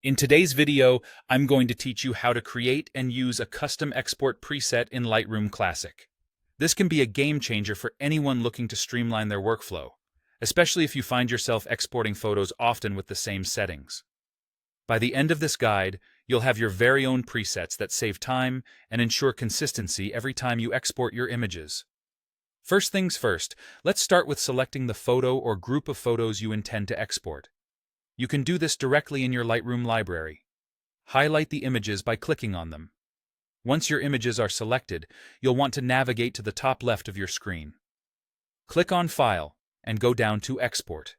In today's video, I'm going to teach you how to create and use a custom export preset in Lightroom Classic. This can be a game changer for anyone looking to streamline their workflow, especially if you find yourself exporting photos often with the same settings. By the end of this guide, you'll have your very own presets that save time and ensure consistency every time you export your images. First things first, let's start with selecting the photo or group of photos you intend to export. You can do this directly in your Lightroom library. Highlight the images by clicking on them. Once your images are selected, you'll want to navigate to the top left of your screen. Click on File and go down to Export.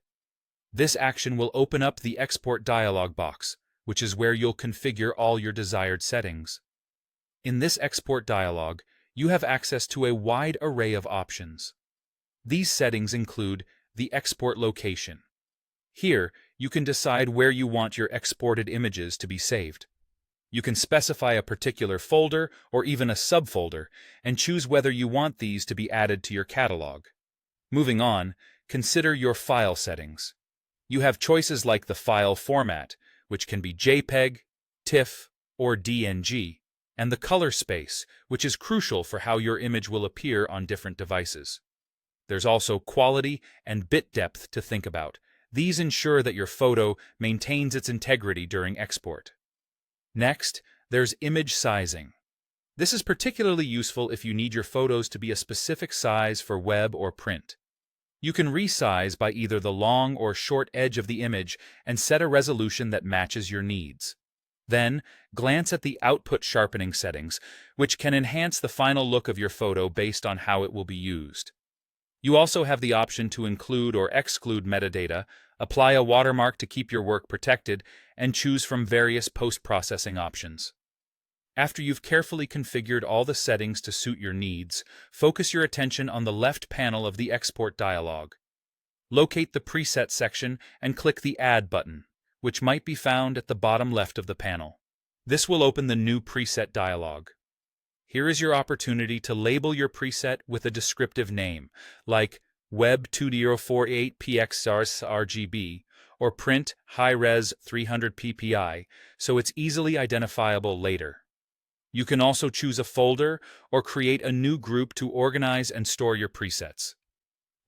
This action will open up the Export dialog box, which is where you'll configure all your desired settings. In this export dialog, you have access to a wide array of options. These settings include the export location. Here, you can decide where you want your exported images to be saved. You can specify a particular folder or even a subfolder and choose whether you want these to be added to your catalog. Moving on, consider your file settings. You have choices like the file format, which can be JPEG, TIFF, or DNG, and the color space, which is crucial for how your image will appear on different devices. There's also quality and bit depth to think about. These ensure that your photo maintains its integrity during export. Next, there's image sizing. This is particularly useful if you need your photos to be a specific size for web or print. You can resize by either the long or short edge of the image and set a resolution that matches your needs. Then, glance at the output sharpening settings, which can enhance the final look of your photo based on how it will be used. You also have the option to include or exclude metadata, apply a watermark to keep your work protected, and choose from various post-processing options. After you've carefully configured all the settings to suit your needs, focus your attention on the left panel of the export dialog. Locate the Preset section and click the Add button, which might be found at the bottom left of the panel. This will open the new preset dialog. Here is your opportunity to label your preset with a descriptive name, like Web 2048px RGB or Print High-Res 300 ppi, so it's easily identifiable later. You can also choose a folder or create a new group to organize and store your presets.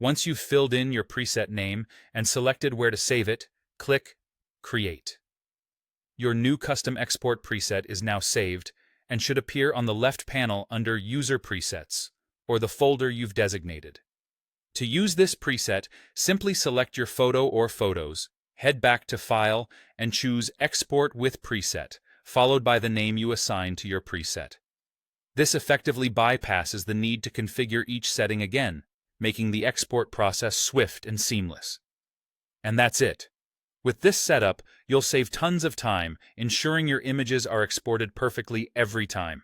Once you've filled in your preset name and selected where to save it, click Create. Your new custom export preset is now saved and should appear on the left panel under User Presets, or the folder you've designated. To use this preset, simply select your photo or photos, head back to File, and choose Export with Preset, followed by the name you assign to your preset. This effectively bypasses the need to configure each setting again, making the export process swift and seamless. And that's it. With this setup, you'll save tons of time, ensuring your images are exported perfectly every time.